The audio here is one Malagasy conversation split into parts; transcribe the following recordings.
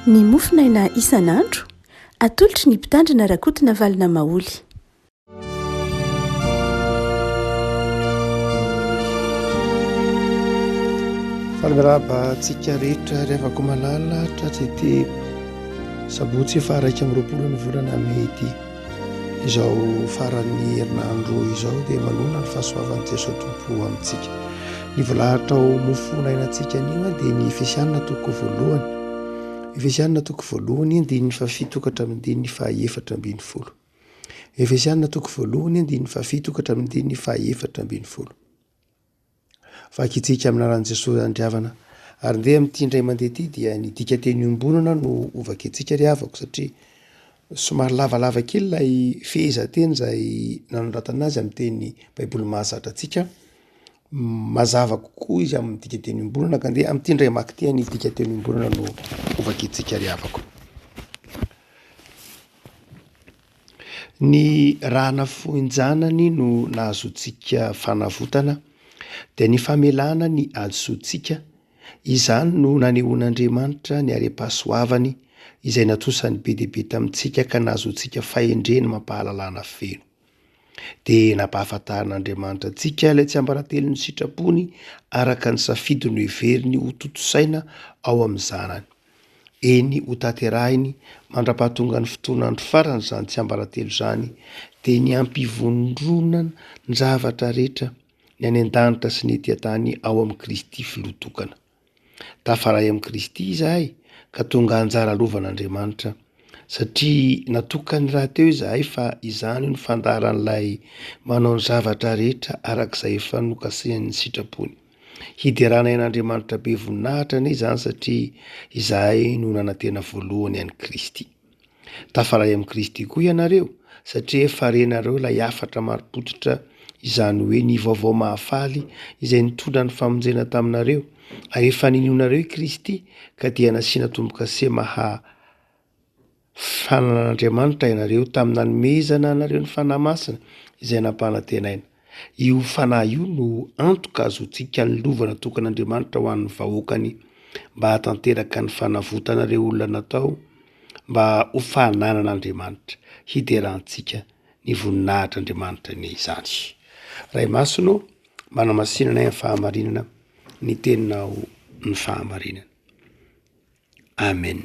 Ny mofinaina isan'andro atolotry ny mpitandrina rakotina valina maoly. Famiraba antsika rehetra rehafako malala tratrety sabotsy fa 1 ny volana mety izao faran'ny herinandro izao dia manona ny fahasoavan'i Jesosy Tompo amintsika. Ny volahatra ao mofonainantsika anio dia ny Efesianina toko voalohany. Efesianina toko voalohany andininy fafito ka hatramin'ny fahaefatra ambin'ny folo. Efesianina toko voalohany andininy fafito ka hatramin'ny fahaefatra ambin'ny folo. Fakitsika amin'ny anaran'i Jesosy andriavana ary ndeha amin'ity indray mandeha ity dia ny dika teny iombonana no ovaka antsika ry havako satria somary lavalava kely ilay fehezanteny izay nanoratana azy amin'ny teny Baiboly mahazatra antsika. Mazava kokoa izy amin'ny dika teny iombonana ka ndeha amin'ity indray maky ity ny dika teny iombonana no ovaka antsika ry havako. Ny rahana foinjanany no nahazontsika fanavotana dia ny famelana ny azontsika, izany no nanehoan'Andriamanitra ny are-pahasoavany izay natosany be dia be tamintsika ka nahazontsika fahendreny mampahalalana feno. Dia nampahafantarin'Andriamanitra antsika ilay tsy ambaratelo ny sitrapony araka ny safidy no heveriny ho totosaina ao amin'ny zanany. Eny ho tanterahiny mandra-pahatonga ny fotoanandro farany izany tsy ambaratelo izany dia ny ampivondronana ny zavatra rehetra ny any an-danitra sy ny ety an-tany ao amin'ny Kristy filotokana. Tafaray amin'ny Kristy izahay ka tonga anjara lovan'Andriamanitra satria natokany raha teo izahay fa izany ny fandaharan'ilay manao ny zavatra rehetra arak'izay efa nokasehan'ny sitrapony. Hideranain'Andriamanitra be voninahitra anie izany satria izahay no nanantena voalohany an'i Kristy. Tafaray amin'ny Kristy koa ianareo satria efa renareo ilay afatra marim-pototra, izany hoe ny vaovao mahafaly izay nitondra ny famonjena taminareo ary efa ninonareo i Kristy ka dia nasiana tombo-kase fanan'Andriamanitra ianareo tamin'ny nanomezana anareo ny fanahy masina izay nampanantenaina. Io fanahy io no antoka azontsika ny lova natokan'Andriamanitra ho an'ny vahoakany mba hatanteraka ny fanavotanareo olona natao mba ho fananan'Andriamanitra hiderantsika ny voninahitr'Andriamanitra ny izany. Ray Masino, manamasinana ny fahamarinana, ny teninao ny fahamarinana. Amen.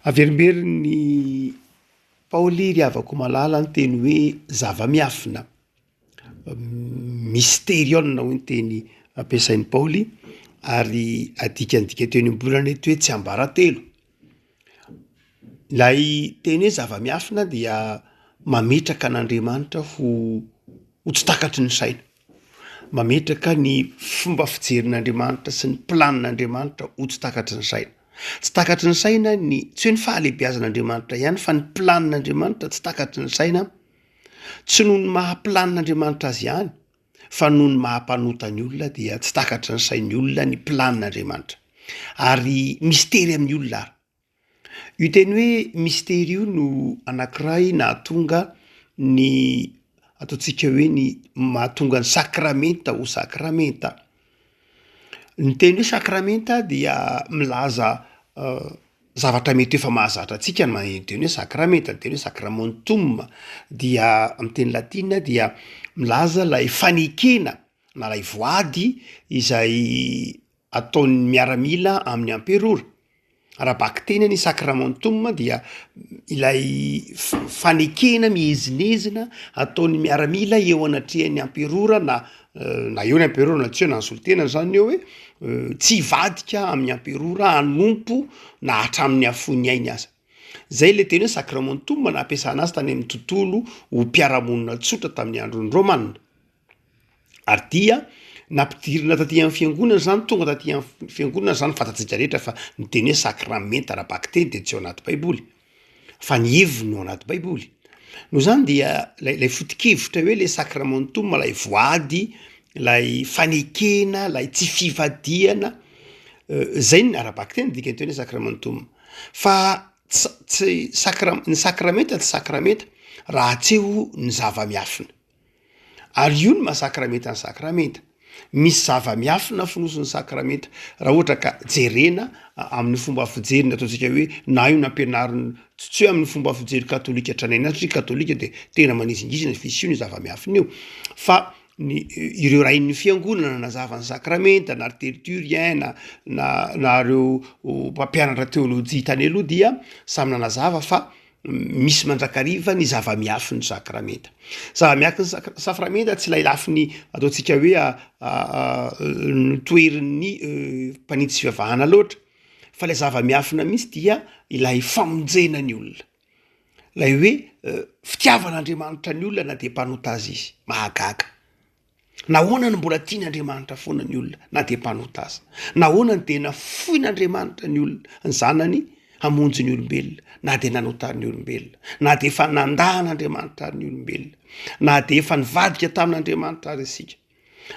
Averimbery ny Paoly ry havako malala ny teny hoe zava-miafina, mysterion hoy ny teny ampiasain'ny Paoly ary dika teny iombonana eto hoe tsy ambaratelo. Ilay teny hoe zava-miafina dia mametraka an'Andriamanitra ho tsy takatry ny saina. Mametraka ny fomba fijerin'Andriamanitra sy ny planin'Andriamanitra ho tsy takatry ny saina. Tsy takatry ny saina tsy hoe ny fahalehibiazan'Andriamanitra ihany fa ny planin'Andriamanitra tsy takatry ny saina, tsy noho ny mahaplanin'Andriamanitra azy ihany fa noho ny mahampanota ny olona dia tsy takatry ny sain'ny olona ny planin'Andriamanitra ary mistery amin'ny olona ary. Io teny hoe mistery io no anankiray nahatonga ny ataontsika hoe ny mahatonga ny sakramenta ho sakramenta. Ny teny hoe sakramenta dia milaza zavatra mety efa mahazatra antsika ny teny hoe sakramenta. Ny teny hoe sacramentum dia amin'ny teny latina dia milaza lay fanekena na lay voady izay ataon'ny miaramila amin'ny amperora. Arabaky teny ny sacramentum dia ilay fanekena mihezinezina ataon'ny miaramila eo anatrehan'ny amperora na eo ny amperora na tsy eo na ny solitena zany eo hoe tsy vadika amin'ny amperora hanompo na hatramin'ny afony ainy aza. Zay le teny hoe sacramentum na ampiasana azy tany amin'ny tontolo ho mpiaramonina tsotra tamin'ny andron'ny Romanina. Ary dia nampidirina taty amin'ny fiangonana zany, tonga taty amin'ny fiangonana zany fantatsika rehetra fa ny teny hoe sakramenta arabaky teny dia tsy ao anaty Baiboly fa ny heviny ao anaty Baiboly. No zany dia lay foto-kevitra hoe le sacramentum, lay voady, lay fanekena, lay tsy fivadiana, zay ny arabaky teny dika ny teny hoe sacramentum. Fa ny sakramenta tsy sakramenta raha tsy eo ny zava-miafina. Ary io ny mahasakramenta ny sakramenta. misy zava-miafina fonoson'ny sakramenta raha ohatra ka jerena amin'ny fomba fijeriny ataontsika hoe na io nampianariny tsy hoe amin'ny fomba fijery katolika tranaina satria katolika de tena manizingizina fisy io ny zava-miafina io fa ny ireo rain'ny fiangonana na zavany sakramenta na terturien na reo mpampianatra teolojia tany aloha dia samy nanazava fa misy mandrakariva ny zava-miafiny sakramenta zava-miafiny sakramenta tsy lailafiny ataontsika hoe toerin'ny mpanitsy fivavahana loatra fa lay zava-miafina misy dia ilay famonjena ny olona lay hoe fitiavan'andriamanitra ny olona na de mpanota azy izy mahagaga nahoana ny mbola tian'andriamanitra foana ny olona na de mpanota azy nahoana ny tena foin'andriamanitra ny olona ny zanany hamonjy ny olombelona na de nanotary ny olombelona na de efa nandahan'andriamanitra ary ny olombelona na de efa nivadika tamin'andriamanitra ary isika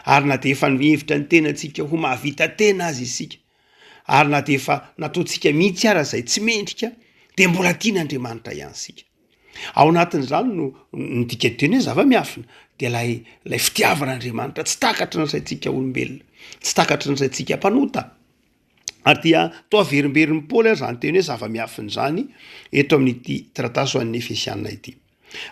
ary na de efa nihevitra ny tenantsika ho mahavita tena azy isika ary na de efa nataontsika mihitsy ara zay tsy mendrika de mbola tian'andriamanitra ihany sika ao anatin'izany no nidika teny hoe zava-miafina de lay fitiavan'andriamanitra tsy takatra ny saintsika olombelona tsy takatra ny saintsika mpanota ary dia toa verimberin'ny Paoly ary zany teny hoe zava-miafina zany eto amin'ity tratase ho an'ny Efesianina ity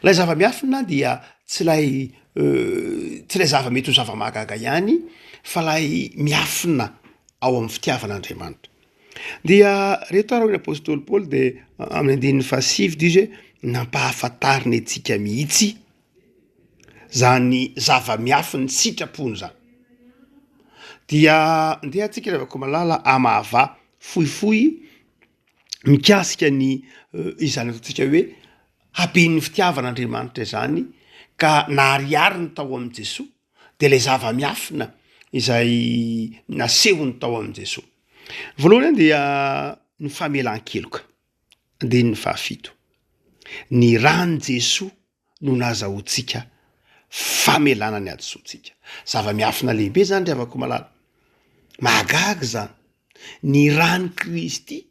lay zava-miafina dia tsy lay zava-mety ho zava-mahagaga ihany fa lay miafina ao amin'ny fitiavan'andriamanitra dia reto ara ny apôstôly Paoly de amin'ny andininy fahasivy dizy hoe nampahafantariny antsika mihitsy zany zava-miafiny sitrapony zany dia ndeha atsika ravako malala amahava fohifohy mikasika ny izany ataontsika hoe haben'ny fitiavan'andriamanitra izany ka nahariary ny tao amin'i Jesosy de lay zava-miafina izay nasehony tao amin'i Jesosy voalohany dia ny famelan-keloka de ny fahafito ny rany Jesosy no nazahoantsika famelana ny adosontsika zava-miafina lehibe zany ry havako malala mahagaga zany ny rany Kristy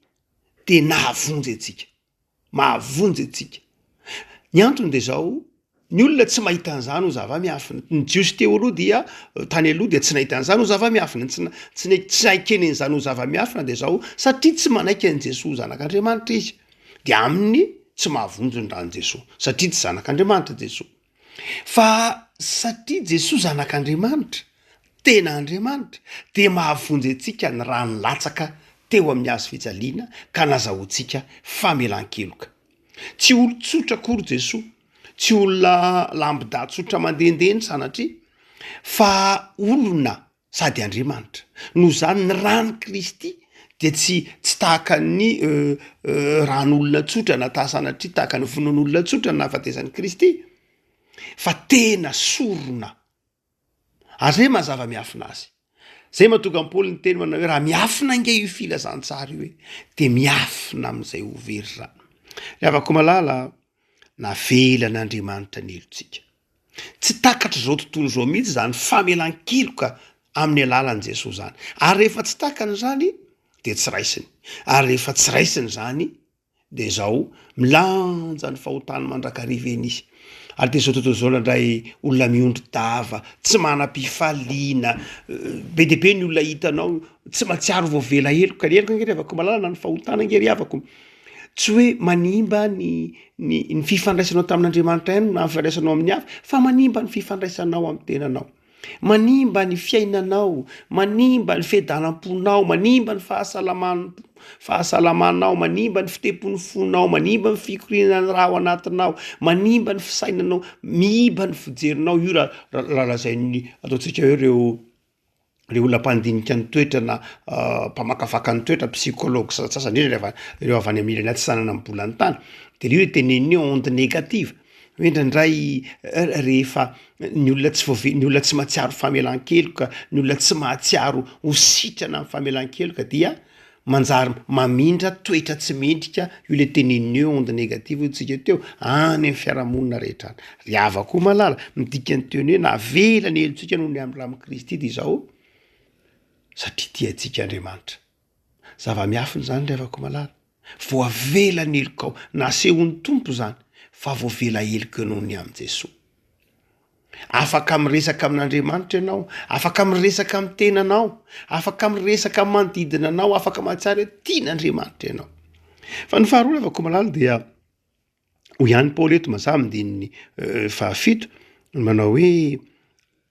de nahavonjy antsika mahavonjy antsika ny antony de zao ny olona tsy mahita an'izany ho zava-miafina ny jiosy teo aloha dia tany aloha de tsy nahita an'izany ho zava-miafina tsy haikeny an'izany ho zava-miafina de zao satria tsy manaiky an' Jesosy zanak'Andriamanitra izy de aminy tsy mahavonjy ny rany Jesosy satria tsy zanak'Andriamanitra Jesosy fa satria Jesosy zanak'Andriamanitra tena Andriamanitra de mahavonjy antsika ny rano latsaka teo amin'ny hazo fijaliana ka nazahoantsika famelan-keloka tsy olo tsotra akory Jesosy tsy olona lambida-tsotra mandehandeha ny sanatria fa olona sady Andriamanitra no zany ny rany Kristy de tsy tahaka ny ran'olona tsotra na tasanatria tahaka ny vonon'olona tsotra ny nahafatezan'ny Kristy fa tena sorona ary zay mazava-miafina azy zay mahatonga ny Paoly ny teny manao hoe raha miafina nge io filazantsara io hoe de miafina amin'izay ho very zany ry havako malala navelan'Andriamanitra ny elontsika tsy takatra zao tontolo zao mihitsy zany famelan-keloka amin'ny alalan'i Jesosy zany ary rehefa tsy takany zany de tsy raisiny ary rehefa tsy raisiny zany de zao milanja ny fahotany mandrakariva eny izy ary de zao tontolo zao nandray olona miondry dava tsy manam-pifaliana be de be ny olona hitanao tsy mahatsiaro voavela heloka ny heloka nge avako malala na ny fahotana ngery avako tsy hoe manimba ny fifandraisanao tamin'Andriamanitra ihany na fifandraisanao amin'ny hafa fa manimba ny fifandraisanao amin'ny tenanao manimba ny fiainanao manimba ny fiadanam-ponao manimba ny fahasalamanao manimba ny fitepon'ny fonao manimba ny fikorianany raha ao anatinao manimba ny fisainanao miiba ny fijerinao io raha lazainy ataontsika hoe reo olona mpandinika ny toetra na mpamakafaka ny toetra psychologue sasany indrindra reo avy any amin'ny tsy sanana amin'ny bolany tany de io hoe teneny onde négative hoe indraindray rehefa ny olona ny olona tsy mahatsiaro famelan-keloka ny olona tsy mahatsiaro ho sitrana amin'ny famelan-keloka dia manjary mamindra toetra tsy mendrika io le teneny onde négative hotsika teo any amin'ny fiarahamonina rehetra ry havako malala midika ny teny hoe navela ny elontsika noho ny amin'ny ramy Kristy dy zao satria tiantsika Andriamanitra zava-miafina zany ry havako malala voavela ny elokao nasehon'ny tompo zany fa voavela eloko noho ny amin'i Jesosy afaka miresaka amin'andriamanitra ianao, afaka miresaka amin'ny tenanao, afaka miresaka amin'ny manodidina anao, afaka mahatsara tian'andriamanitra ianao. Fa ny faharoa afaka malala dia ho ihany paoly eto mazava mindininy fahafito manao hoe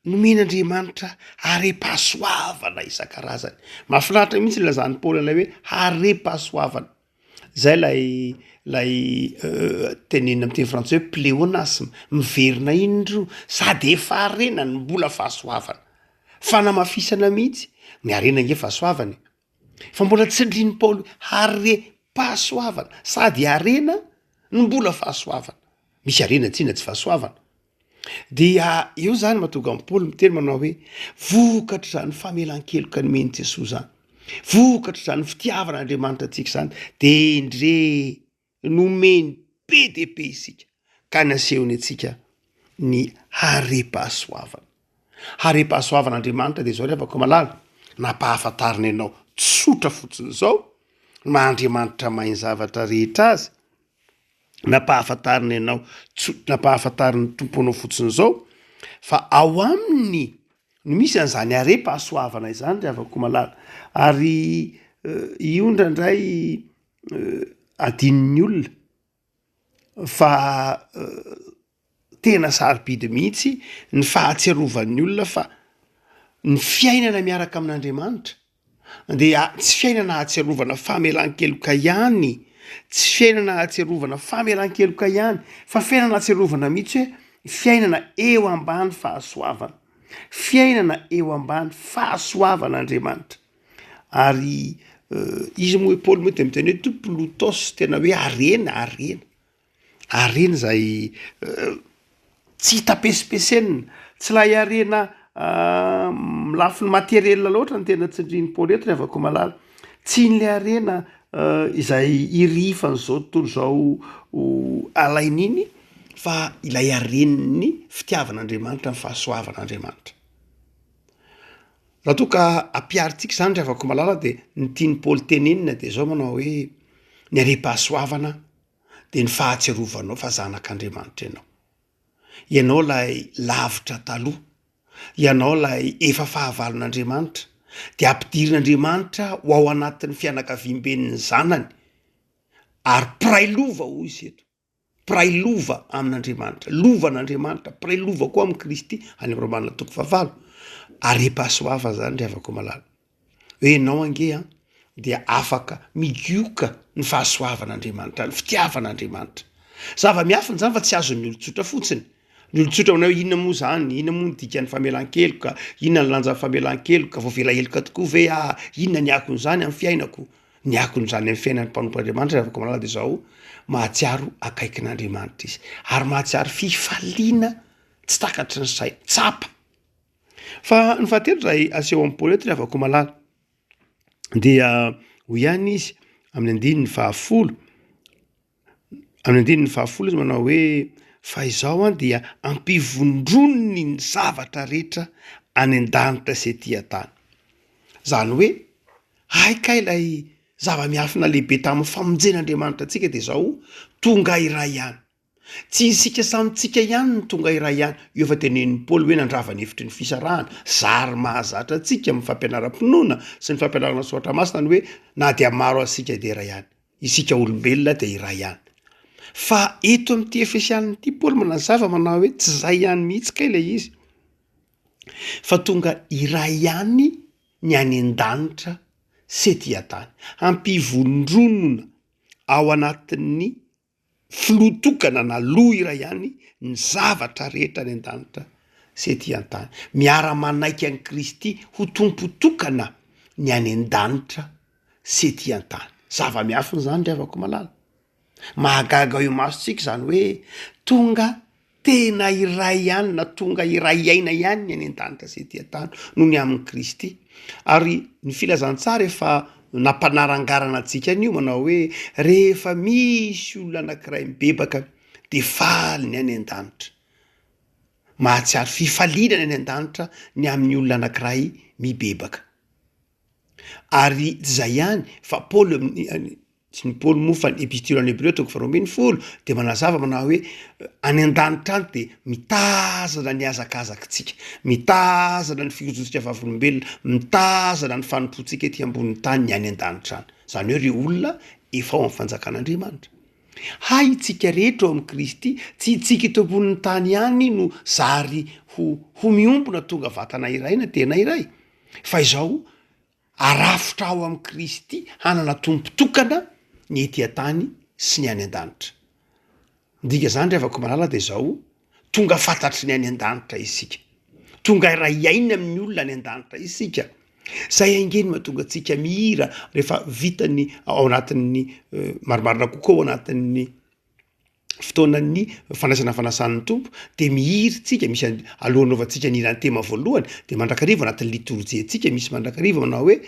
nomen'andriamanitra are-pahasoavana isan-karazany. Mahafinaritra mihitsy lazany paoly an'ilay hoe are-pahasoavana. Zay lay tenenina amin'ny teny frantsay hoe pléonasme, miverina indro sady efa arena ny mbola fahasoavana. Fanamafisana mihitsy ny arena nge fahasoavana. Fa mbola tsy ndriny paoly are-pahasoavana sady arena ny mbola fahasoavana. Misy arena tsina tsy fahasoavana. Dia eo zany mahatonga amin'ny paoly miteny manao hoe vokatra zany famelan-keloka ny meny Jesosy zany, vokatra zany fitiavan'andriamanitra antsika zany de ndre nomeny be de be isika ka nasehony atsika ny are-pahasoavana. Are-pahasoavan'andriamanitra de zao rehefa ko malala nampahafantarina ianao tsotra fotsiny zao mahandriamanitra mahay zavatra rehetra azy, nampahafantarina ianao nampahafantariny tompo anao fotsiny zao fa ao aminy no misy an'izany are-pahasoavana izany re afaka malala. Ary io ndraindray adinin'ny olona fa tena sarobidy mihitsy ny fahatsiarovan'ny olona fa ny fiainana miaraka amin'andriamanitra dia tsy fiainana hatsiarovana famelan-keloka ihany, tsy fiainana hatsiarovana famelan-keloka ihany, fa fiainana hatsiarovana mihitsy hoe fiainana eo ambany fahasoavana, fiainana eo ambany fahasoavan'andriamanitra. Ary izy moa paoly moa de miteny hoe toplotos, tena hoe arena zay tsy hitapesipesena, tsy lay arena lafiny materiela loatra ny tena tsindriny paoly eto rehefa ko malala, tsy ny le arena izay irifany zao tontolo zao alain'iny, fa ilay areniny fitiavan'andriamanitra ny fahasoavan'andriamanitra. Raha toa ka ampiaritsika zany rehefa ko malala de ny tiany paoly tenenina de zao manao hoe ny are-pahasoavana de ny fahatsiarovanao fa zanak'andriamanitra ianao. Ianao lay lavitra taloha, ianao lay efa fahavalon'andriamanitra, de ampidirin'andriamanitra ho ao anatin'ny fianakaviam-ben'ny zanany, ary piray lova ho izy eto, piray lova amin'andriamanitra, lovan'andriamanitra, piray lova koa amin'ny Kristy any amin'ny Romanina toko fahavalo. Are-pahasoava zany rehefa ko malala hoe ianao ange dia afaka migioka ny fahasoavan'andriamanitra, ny fitiavan'andriamanitra. Zava-miafiny zany fa tsy azon'ny olon-tsotra fotsiny. Ny olon-tsotra manao hoe inona moa zany, inona moa ny dikan'ny famelan-keloka, inona ny lanjan'ny famelan-keloka, vao vela heloka tokoa ve inona ny akon'izany amin'ny fiainako, ny akon'izany amin'ny fiainan'ny mpanompo'andriamanitra rehefa ko malala de zao mahatsiaro akaikin'andriamanitra izy, ary mahatsiaro fifaliana tsy takatry ny saina, tsapa. Fa ny fahatelo zay aseho amin'ny paoly eto rehefa ko malala dia ho ihany izy amin'ny andininy fahafolo, amin'ny andininy fahafolo izy manao hoe fa izao dia ampivondronony ny zavatra rehetra any an-danitra sy ety an-tany. Zany hoe haika ilay zava-miafina lehibe tamin'ny famonjen'andriamanitra antsika de zao tonga iray ihany, tsy isika samitsika ihany ny tonga iray ihany. Io efa tenenin'ny paoly hoe nandrava ny hevitry ny fisarahana, zary mahazatra antsika amin'ny fampianara-pinoana sy ny fampianarana soatra masina ny hoe na dia maro asika de iray ihany, isika olombelona de iray ihany. Fa eto amin'ity Efesianity paoly manazava manao hoe tsy zay ihany mihitsy ka ilay izy, fa tonga iray ihany ny any an-danitra sy ety an-tany, ampivondronona ao anatin'ny filotokana na loha iray ihany ny zavatra rehetra any an-danitra sy ety an-tany, miara-manaiky an'i Kristy ho tompotokana ny any an-danitra sy ety an-tany. Zava-miafiny zany rehefa ko malala. Mahagaga eo masotsika zany hoe tonga tena iray ihany na tonga iray aina ihany ny any an-danitra sy ety an-tany noho ny amin'ny Kristy. Ary ny filazantsara efa nampanarangarana antsika an'io manao hoe rehefa misy olona anankiray mibebaka de faly ny any an-danitra, mahatsiaro fifaliana ny any an-danitra ny amin'ny olona anankiray mibebaka. Ary zay ihany fa paoly tsy ny paoly moa fa ny epistule any Hébreu toko 10 de manazava manao hoe any an-danitra any de mitazana ny azakazakitsika, mitazana ny firojotsika vavolombelona, mitazana ny fanompoantsika ety ambon'ny tany ny any an-danitra any. Zany hoe reo olona efa ao amin'ny fanjakan'Andriamanitra. Hay itsika rehetra ao amin'ny Kristy, tsy itsika eto ambonin'ny tany ihany no zary ho miombona tonga vatana iray na tena iray, fa izao arafitra ao amin'ny Kristy hanana tompo-tokana ny ety an-tany sy ny any an-danitra. Ndika zany rehefa malala de zao tonga fantatry ny any an-danitra isika, tonga iray iaina amin'ny olona any an-danitra isika. Zay angeny mahatonga antsika mihira rehefa vitany ao anatin'ny marimarina kokoa ao anatin'ny fotoanan'ny fanasan'ny tompo de mihira tsika, misy alohanovantsika ny irantema voalohany de mandrakariva anatin'ny liturjia tsika misy mandrakariva manao hoe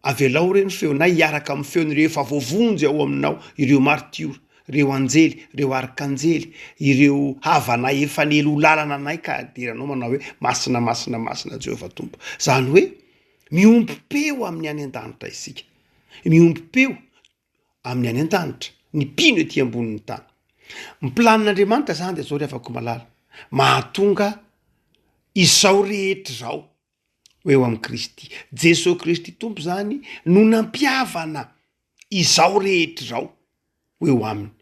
avelao reny feonay hiaraka amin'ny feon'ireo efa voavonjy ao aminao, ireo martiora, ireo anjely, ireo arkanjely, ireo havanay efa nely ho lalana anay ka aderanao manao hoe masina masina masina Jehovah tompo. Zany hoe miompim-peo amin'ny any an-danitra isika, miompim-peo amin'ny any an-danitra, ny mpino ety ambonin'ny tany. Ny planin'Andriamanitra zany de zao rehefa malala mahatonga izao rehetra zao hoe eo amin'ny Kristy. Jesosy Kristy tompo zany no nampiavana izao rehetra zao hoe eo aminy.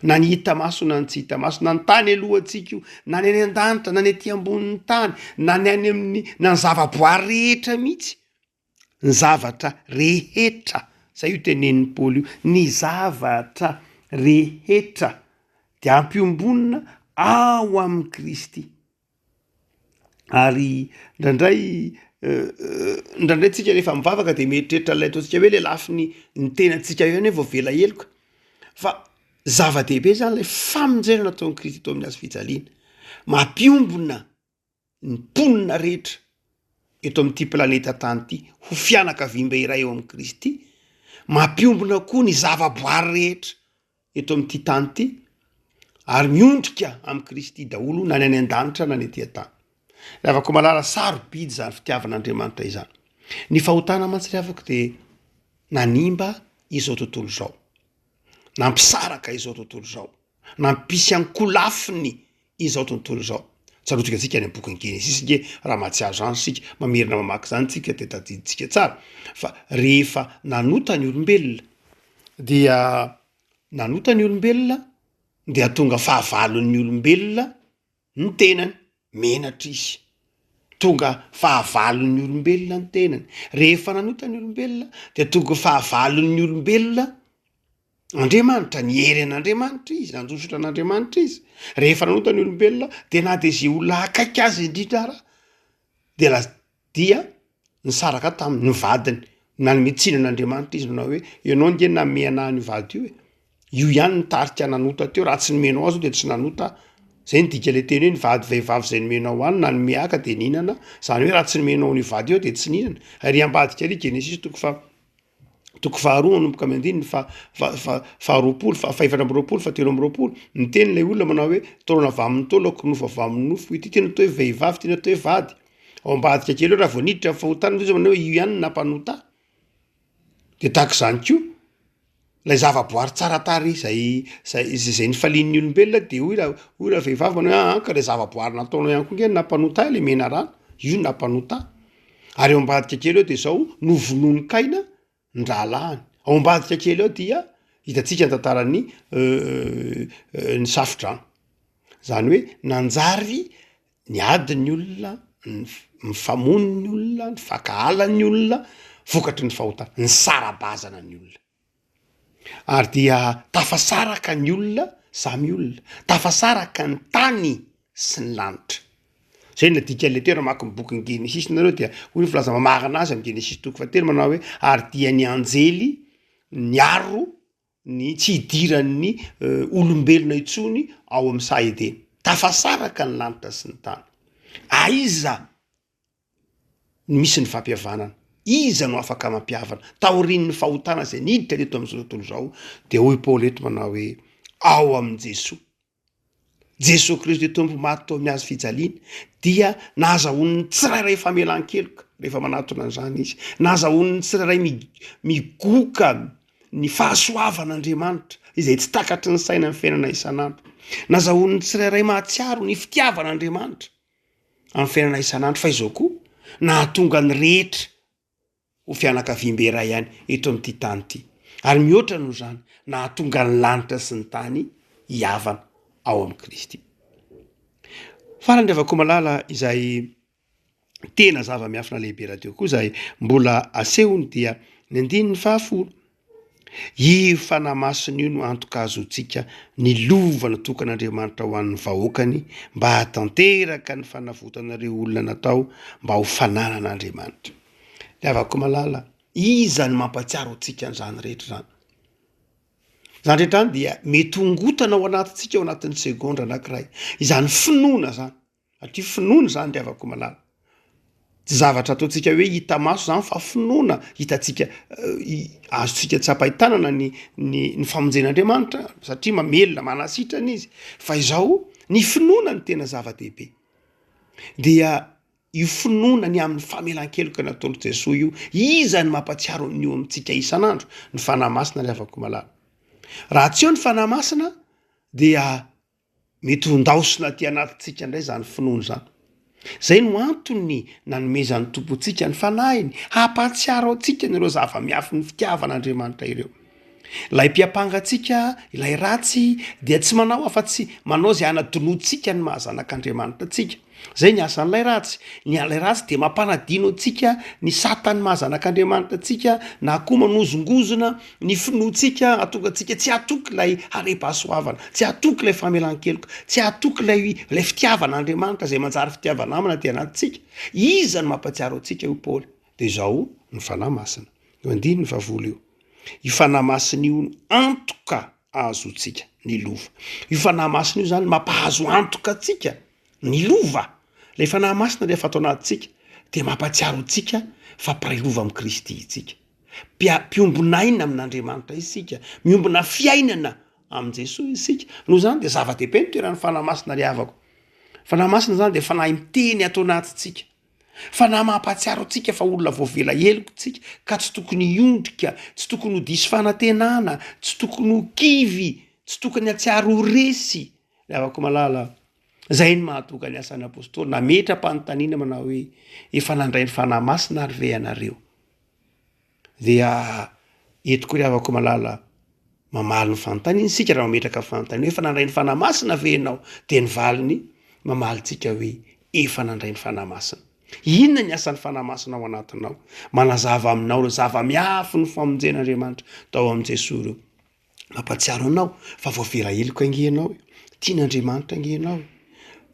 Na ny hita maso na ny tsy hita maso, na ny tany alohantsika io, na ny any an-danitra, na ny ety ambonin'ny tany, na ny any amin'ny na ny zavaboary rehetra mihitsy, ny zavatra rehetra. Zay io tenenin'ny Paoly io, ny zavatra rehetra de ampiombonina ao amin'ny Kristy. Ary ndraindray tsika rehefa mivavaka de mieritreritra lay ataontsika hoe le lafiny ny tenantsika io any vao vela heloka, fa zava-dehibe zany lay famonjena ataon'ny Kristy eto amin'ny hazo fijaliana, mampiombona ny mponina rehetra eto amin'ity planeta tany ity ho fianakavimba iray eo amin'ny Kristy, mampiombona koa ny zavaboary rehetra eto amin'ity tany ity, ary miondrika amin'ny Kristy daholo na ny any an-danitra na ny ety an-tany. Rehefa malala sarobidy zany fitiavan'Andriamanitra izany. Ny fahotana mahatsiravako de nanimba izao tontolo zao, nampisaraka izao tontolo zao, nampisy ankolafiny izao tontolo zao. Tsarotsika tsika any bokin'ny Genesis nge raha mahatsiazo zany sika, mamerina mamaky zany tsika de tadiditsika tsara. Fa rehefa nanota ny olombelona dia nanota ny olombelona dia tonga fahavalon'ny olombelona ny tenany, menatra izy. Tonga fahavalon'ny olombelona ny tenany. Rehefa nanota ny olombelona dia tonga fahavalon'ny olombelona Andriamanitra, ny hery an'Andriamanitra izy, nanjosotra an'Andriamanitra izy. Rehefa nanota ny olombelona dia na de zay olona akaiky azy indrindra ara dia nisaraka tamin'ny vadiny, nanome tsinan'Andriamanitra izy manao hoe ianao nge nanome anahy ny vady io e. Io ihany nitarika nanota teo, raha tsy nomenao azy de tsy nanota. Zay ndika le teny hoe ny vady vehivavy zay nomenao any na nome aka de ninana, zany hoe raha tsy nomenao ny vady eo de tsy ninana. Ary ambadika ary Genesis toko faharoa manomboka amy andininy faharoapolo, fahaefatra amby roapolo, fahatelo amby roapolo. Ny teny lay olona manao hoe taorana avy amin'ny taolo, akonofo avy amin'ny nofo. Ity tena atao hoe vehivavy, tena atao hoe vady. Ao ambadika kely raha vao niditra fahotana izy manao hoe io ihany nampanota. De tahaka zany koa lay zavaboary tsara tary zay nifalian'ny olombelona de hoy raha vehivavy manao ka le zavaboary nataonao ihany koa nge nampanota le mena rano, io nampanota. Ary ao ambadika kely eo de zao novononin-kaina ndralahany. Ao ambadika kely eo dia hitatsika ny tantaran'ny ny safodrano. Zany hoe nanjary ny adin'ny olona, ny famon'ny olona, ny fakahalan'ny olona, vokatry ny fahotana, ny sarabazana ny olona. Ary dia tafasaraka ny olona samy olona, tafasaraka ny tany sy ny lanitra. Zay ny dika le tena maka ny bokin'ny Genesis nareo dia hoy filaza mamarana azy amin'ny Genesis toko fahatelo manao hoe ary dia ny anjely niaro ny tsy hidiran'ny olombelona itsony ao amin'ny saha Edeny. Tafasaraka ny lanitra sy ny tany. Aiza misy ny fampihavanana, iza no afaka mampihavana taorian'ny fahotana zay niditra reto amin'izao tontolo zao. De hoy Paoly eto manao hoe ao amin'ny Jesosy Kristy tompo maty tao amin'ny hazo fijaliana dia nahazahoany tsirairay famelan-keloka rehefa manatona an'izany izy, nahazahoany tsirairay migoka ny fahasoavan'andriamanitra izay tsy takatry ny saina ny fiainana isan'andro. Nazahoan'ny tsirairay mahatsiaro ny fitiavan'andriamanitra amin'ny fiainana isan'andro, fa izao koa nahatonga ny rehetra ho fianakaviam-be iray ihany eto amin'ity tany ity, ary mihoatra noho izany nahatonga ny lanitra sy ny tany hiavana ao amin'ny Kristy. Farany revako malala izay tena zava-miafina lehibe raha teo koa izay mbola asehony dia ny 10 io fanahy masina io no antokazotsika ny lovana tokan'Andriamanitra ho an'ny vahoakany mba hatanteraka ny fanavotanareo olona natao mba ho fananan'Andriamanitra. Avako malala, iza ny mampatsiaro antsika an'izany rehetra zany. Zany rehetra any dia mety hongotana ao anatintsika ao anatin'ny segondra anankiray. Izany finoana zany. Satria finoana zany ndiavako malala. Tsy zavatra ataontsika hoe hita maso zany fa finoana hitantsika azotsika tsapaitanana ny famonjen'Andriamanitra satria mamelona manasitrana izy. Fa izao ny finoana ny tena zava-dehibe. Dia io finoana ny amin'ny famelan-keloka nataon'i Jesosy io, iza ny mampatsiaro ny eo amintsika isan'andro ny fanahy masina ndiavako malala. Raha tsy eo ny fanahy masina dia mety ho ndaosina aty anatintsika indray zany finoana zany. Zay no antony nanomezan'ny tompontsika ny fanahiny hampatsiaro antsika n'ireo zava-miafy ny fitiavan'Andriamanitra ireo. Ilay mpiampangatsika, ilay ratsy dia tsy manao afa-tsy manao zay anadinoantsika ny mahazanak'Andriamanitra tsika. Zay ny asan'ilay ratsy. Ny alay ratsy dia mampanadino antsika ny satany mahazanak'Andriamanitra tsika, na koa manozongozona ny finoantsika atonga antsika tsy hatoky ilay are-pahasoavana, tsy hatoky ilay famelan-keloka, tsy hatoky ilay fitiavan'Andriamanitra zay manjary fitiavana amina ty anatintsika. Iza ny mampatsiaro antsika io Paoly? Dia izao ny fanahy masina. Io 10 io. Io fanahy masina io antoka azo tsika ny lova. Io fanahy masina io zany mampahazo antoka atsika ny lova. Ilay fanahy masina rehefa atao anatintsika dia mampatsiaro antsika fa mpiray lova amin'ny Kristy itsika. Mpiombonaina amin'Andriamanitra isika, miombona fiainana amin' Jesosy isika. Noho izany dia zava-dehibe ny toeran'ny fanahy masina ry havako. Fanahy masina zany dia fanahy miteny atao anatintsika. Fanahy mampatsiaro antsika fa olona voavela heloko tsika ka tsy tokony hiondrika, tsy tokony ho diso fanantenana, tsy tokony ho kivy, tsy tokony hatsiaro ho resy. Ry havako malala, zay ny mahatonga ny asan'ny apôstôly nametra-panontaniana manao hoe efa nandray ny fanahy masina ary ve ianareo? Dia eto koa ry havako malala, mamaly ny fanontaniana isika raha mametraka ny fanontaniana efa nandray ny fanahy masina ve ianao? Dia ny valiny mamalitsika hoe efa nandray ny fanahy masina. Inona ny asan'ny fanahy masina ao anatinao? Manazava aminao ireo zava-miafy ny famonjen'Andriamanitra tao amin' Jesosy reo. Mampatsiaro anao fa voavela heloka angenao, tian'Andriamanitra angenao,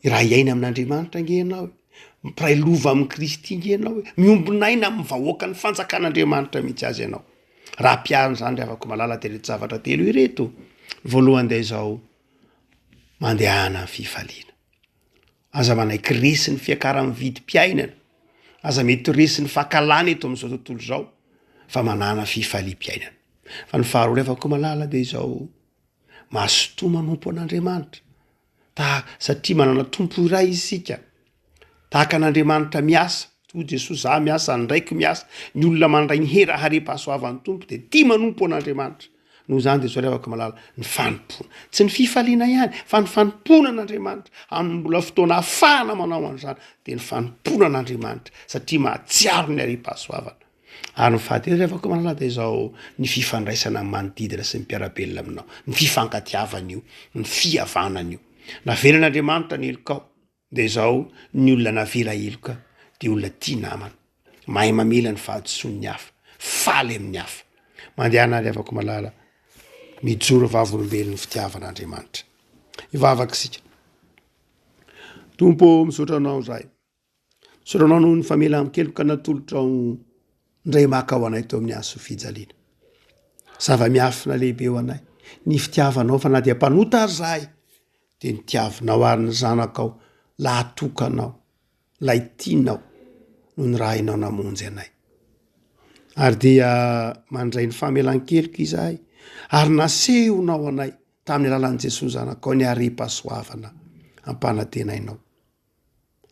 raha iaina amin'Andriamanitra angenao, mpiray lova amin'ny Kristy angenao, miombinaina amin'ny vahoaka ny fanjakan'Andriamanitra mihitsy azy ianao. Raha mpiarina zany ry havako malala dia ireto zavatra telo ireto. Voalohany dia izao, mandehana ny fifaliana. Aza manaiky resy ny fiakaran'ny vidim-piainana, aza mety resy ny fahakalana eto amin'izao tontolo izao, fa manana fifaliam-piainana. Fa ny faharoa ry havako malala dia izao, mahasotoa manompo an'Andriamanitra. Satria manana tompo iray isika. Tahaka an'Andriamanitra miasa, toy Jesosy za miasa, ny raiko miasa, ny olona mandray ny hera hare-pahasoavan'ny tompo dia tia manompo an'Andriamanitra. Noho izany dia zao ry havako malala, ny fanompona. Tsy ny fifaliana ihany, fa ny fanompona an'Andriamanitra. Amin'ny mbola fotoana ahafahana manao an'izany dia ny fanompona an'Andriamanitra satria mahatsiaro ny hare-pahasoavana. Ary ny fahatelo ry havako malala dia izao, ny fifandraisana amin'ny manodidina sy ny mpiara-belona aminao, ny fifankatiavana io, ny fihavanana io. Navelan'Andriamanitra ny helokao dia izao, ny olona navela heloka dia olona tia namana, mahay mamela ny fahadisoan'ny hafa, faly amin'ny hafa. Mandehana ry havako malala, mijoro vavolombelon'ny fitiavan'Andriamanitra. Ivavaka isika. Tompo misaotra anao zahay. Misaotra anao noho ny famelan-keloka natolotra ndray maka ho anay teo amin'ny hazo fijaliana. Zava-miafina lehibe ho anay. Ny fitiavanao fa na dia mpanota azy zahay dia ny tiavinao ary ny zanakao, la atokanao, la tianao noho ny raha hainao namonjy anay. Ary dia mandray ny famelan-keloka izahay, ary nasehonao anay tamin'ny alalan'i Jesosy zanakao ny hare-pahasoavana ampanantenainao.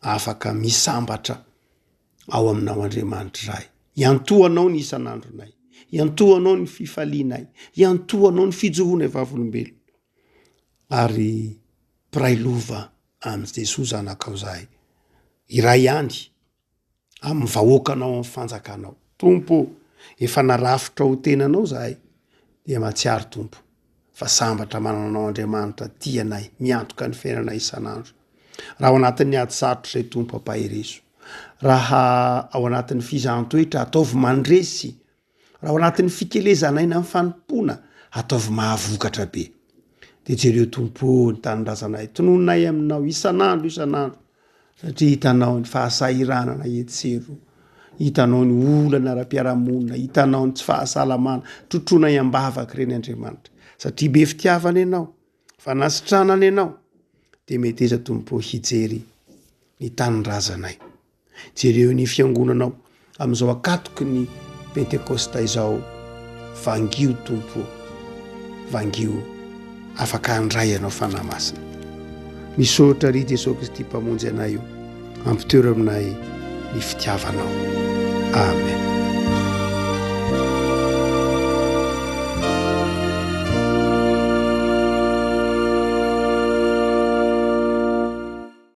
Afaka misambatra ao aminao Andriamanitra izahay. Iantoanao ny isan'andronay. iantoanao ny fifalianay, iantoanao ny fijoroana e vavolombelo, ary piray lova amin'i Jesosy zanakao zahay, iray ihany amin'ny vahoakanao amin'ny fanjakanao. Tompo, efa narafitra ho tenanao zahay, dia mahatsiaro Tompo, fa sambatra mananao Andriamanitra tianay, miantoka ny fiainanay isan'andro. Raha ao anatin'ny ady sarotra izay Tompo ampahereso, raha ao anatin'ny fizaham-toetra ataovy mandresy, raha ao anatin'ny fikelezanaina amin'ny fanompona ataovy mahavokatra be. Dia jereo Tompo ny tanindrazanay, tonononay aminao isan'andro, satria hitanao ny fahasahiranana etsero, hitanao ny olana ara-piarahamonina, hitanao ny tsy fahasalamana, trotrona iambavaka ireny Andriamanitra, satria be fitiavana ianao, fanasitranana ianao, dia mety eza Tompo hijery ny tanindrazanay. Jereo ny fiangonanao amin'izao akatoky ny Pentekosta izao, vangio Tompo, vangio afaka handray ianao fanahy masina. Misaotra ry Jesosy Kristy mpamonjy anay io, ampitoero aminay ny fitiavanao. Amen.